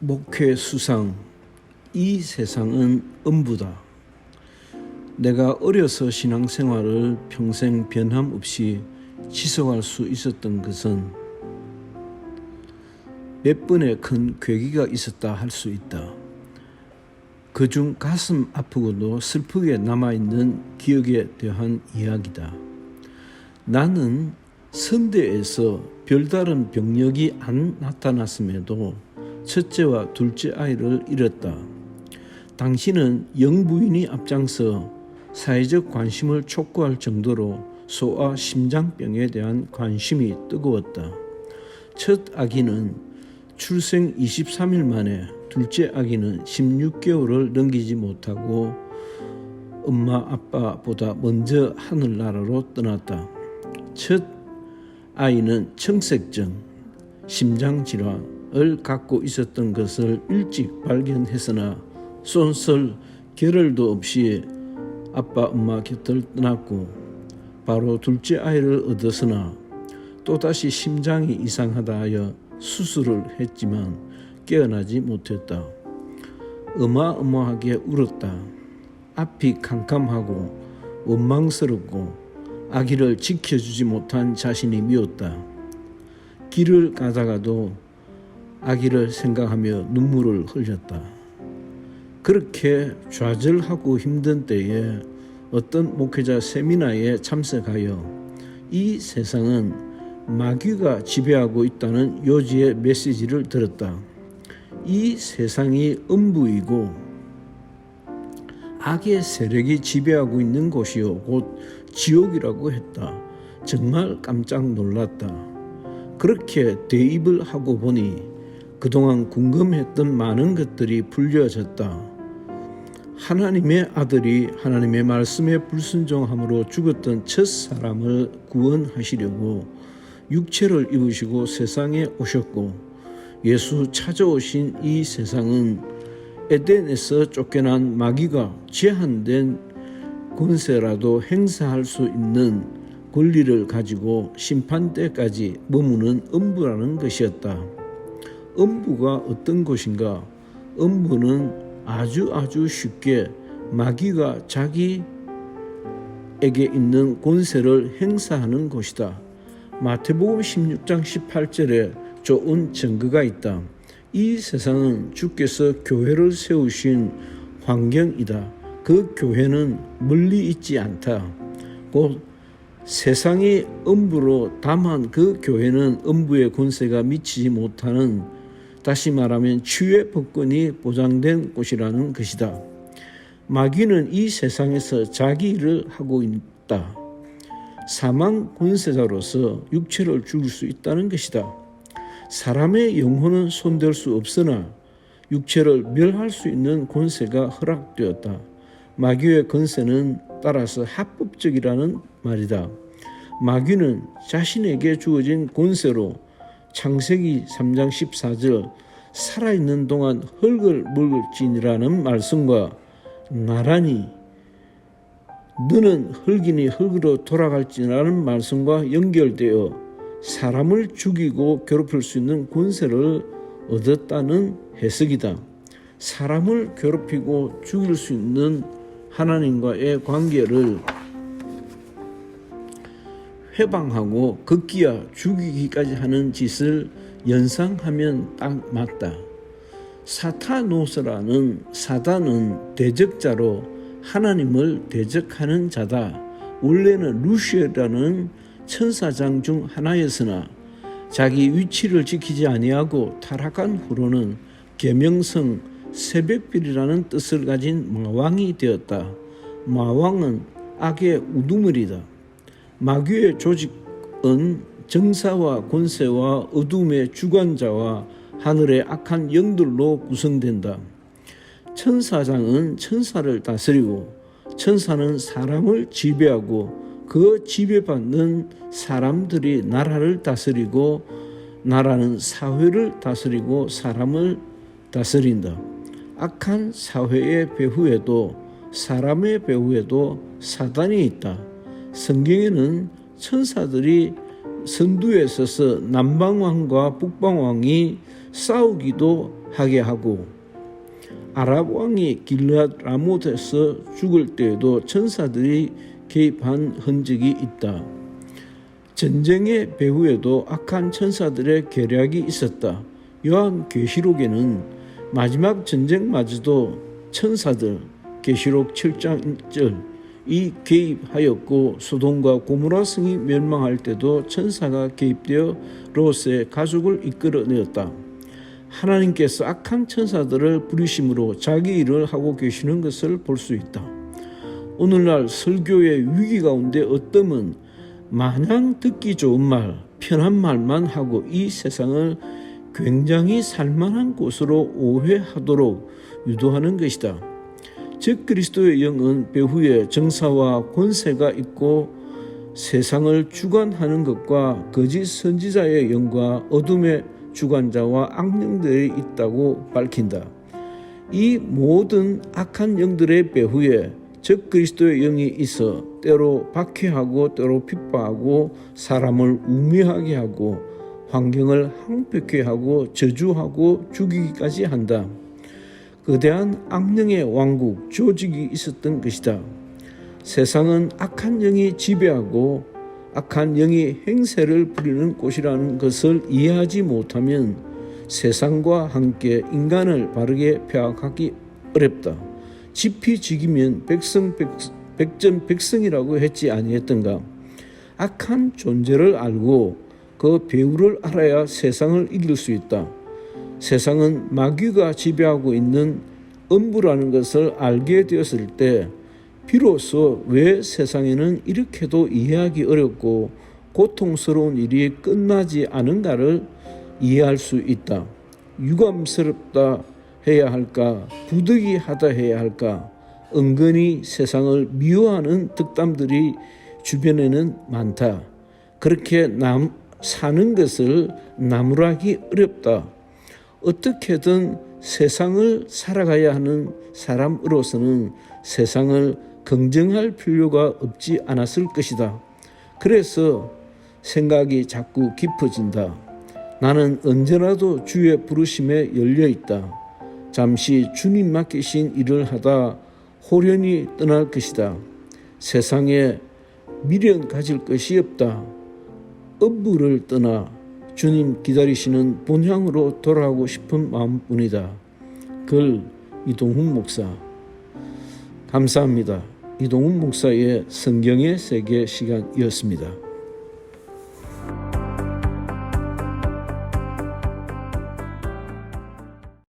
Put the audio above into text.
목회 수상. 이 세상은 음부다. 내가 어려서 신앙생활을 평생 변함없이 지속할 수 있었던 것은 몇 번의 큰 계기가 있었다 할 수 있다. 그중 가슴 아프고도 슬프게 남아있는 기억에 대한 이야기다. 나는 선대에서 별다른 병력이 안 나타났음에도 첫째와 둘째 아이를 잃었다. 당시는 영부인이 앞장서 사회적 관심을 촉구할 정도로 소아 심장병에 대한 관심이 뜨거웠다. 첫 아기는 출생 23일 만에, 둘째 아기는 16개월을 넘기지 못하고 엄마 아빠보다 먼저 하늘나라로 떠났다. 첫 아이는 청색증, 심장질환을 갖고 있었던 것을 일찍 발견했으나 쏜설 결혈도 없이 아빠 엄마 곁을 떠났고, 바로 둘째 아이를 얻었으나 또다시 심장이 이상하다 하여 수술을 했지만 깨어나지 못했다. 어마어마하게 울었다. 앞이 캄캄하고 원망스럽고 아기를 지켜주지 못한 자신이 미웠다. 길을 가다가도 아기를 생각하며 눈물을 흘렸다. 그렇게 좌절하고 힘든 때에 어떤 목회자 세미나에 참석하여 이 세상은 마귀가 지배하고 있다는 요지의 메시지를 들었다. 이 세상이 음부이고 악의 세력이 지배하고 있는 곳이요 곧 지옥이라고 했다. 정말 깜짝 놀랐다. 그렇게 대입을 하고 보니 그동안 궁금했던 많은 것들이 풀려졌다. 하나님의 아들이 하나님의 말씀에 불순종함으로 죽었던 첫 사람을 구원하시려고 육체를 입으시고 세상에 오셨고, 예수 찾아오신 이 세상은 에덴에서 쫓겨난 마귀가 제한된 권세라도 행사할 수 있는 권리를 가지고 심판대까지 머무는 음부라는 것이었다. 음부가 어떤 곳인가? 음부는 아주 쉽게 마귀가 자기에게 있는 권세를 행사하는 곳이다. 마태복음 16장 18절에 좋은 증거가 있다. 이 세상은 주께서 교회를 세우신 환경이다. 그 교회는 멀리 있지 않다. 곧 세상이 음부로, 다만 그 교회는 음부의 권세가 미치지 못하는, 다시 말하면 치유의 법권이 보장된 곳이라는 것이다. 마귀는 이 세상에서 자기 일을 하고 있다. 사망 권세자로서 육체를 죽일 수 있다는 것이다. 사람의 영혼은 손댈 수 없으나 육체를 멸할 수 있는 권세가 허락되었다. 마귀의 권세는 따라서 합법적이라는 말이다. 마귀는 자신에게 주어진 권세로 창세기 3장 14절 살아있는 동안 흙을 먹을지니라는 말씀과 나란히 너는 흙이니 흙으로 돌아갈지라는 말씀과 연결되어 사람을 죽이고 괴롭힐 수 있는 권세를 얻었다는 해석이다. 사람을 괴롭히고 죽일 수 있는 하나님과의 관계를 회방하고 급기야 죽이기까지 하는 짓을 연상하면 딱 맞다. 사타노스라는 사단은 대적자로 하나님을 대적하는 자다. 원래는 루시엘이라는 천사장 중 하나였으나 자기 위치를 지키지 아니하고 타락한 후로는 계명성 새벽별이라는 뜻을 가진 마왕이 되었다. 마왕은 악의 우두머리다. 마귀의 조직은 정사와 권세와 어둠의 주관자와 하늘의 악한 영들로 구성된다. 천사장은 천사를 다스리고, 천사는 사람을 지배하고, 그 지배받는 사람들이 나라를 다스리고, 나라는 사회를 다스리고 사람을 다스린다. 악한 사회의 배후에도, 사람의 배후에도 사단이 있다. 성경에는 천사들이 선두에 서서 남방왕과 북방왕이 싸우기도 하게 하고 아랍 왕이 길르앗 라못에서 죽을 때에도 천사들이 개입한 흔적이 있다. 전쟁의 배후에도 악한 천사들의 계략이 있었다. 요한계시록에는 마지막 전쟁마저도 천사들 계시록 7장 1절이 개입하였고 소돔과 고모라 성이 멸망할 때도 천사가 개입되어 롯의 가족을 이끌어내었다. 하나님께서 악한 천사들을 부리심으로 자기 일을 하고 계시는 것을 볼 수 있다. 오늘날 설교의 위기 가운데 어떤 마냥 듣기 좋은 말, 편한 말만 하고 이 세상을 굉장히 살만한 곳으로 오해하도록 유도하는 것이다. 즉 그리스도의 영은 배후에 정사와 권세가 있고 세상을 주관하는 것과 거짓 선지자의 영과 어둠의 주관자와 악령들이 있다고 밝힌다. 이 모든 악한 영들의 배후에 즉 그리스도의 영이 있어 때로 박해하고 때로 핍박하고 사람을 우매하게 하고 환경을 황폐케 하고 저주하고 죽이기까지 한다. 거대한 악령의 왕국 조직이 있었던 것이다. 세상은 악한 영이 지배하고 악한 영이 행세를 부리는 곳이라는 것을 이해하지 못하면 세상과 함께 인간을 바르게 폐악하기 어렵다. 지피지기면 백전백승이라고 했지 아니했던가. 악한 존재를 알고 그 배후를 알아야 세상을 이길 수 있다. 세상은 마귀가 지배하고 있는 음부라는 것을 알게 되었을 때 비로소 왜 세상에는 이렇게도 이해하기 어렵고 고통스러운 일이 끝나지 않은가를 이해할 수 있다. 유감스럽다 해야 할까, 부득이하다 해야 할까, 은근히 세상을 미워하는 득담들이 주변에는 많다. 그렇게 사는 것을 나무라기 어렵다. 어떻게든 세상을 살아가야 하는 사람으로서는 세상을 긍정할 필요가 없지 않았을 것이다. 그래서 생각이 자꾸 깊어진다. 나는 언제라도 주의 부르심에 열려있다. 잠시 주님 맡기신 일을 하다 호련히 떠날 것이다. 세상에 미련 가질 것이 없다. 업부를 떠나 주님 기다리시는 본향으로 돌아가고 싶은 마음뿐이다. 글 이동훈 목사. 감사합니다. 이동훈 목사의 성경의 세계 시간이었습니다.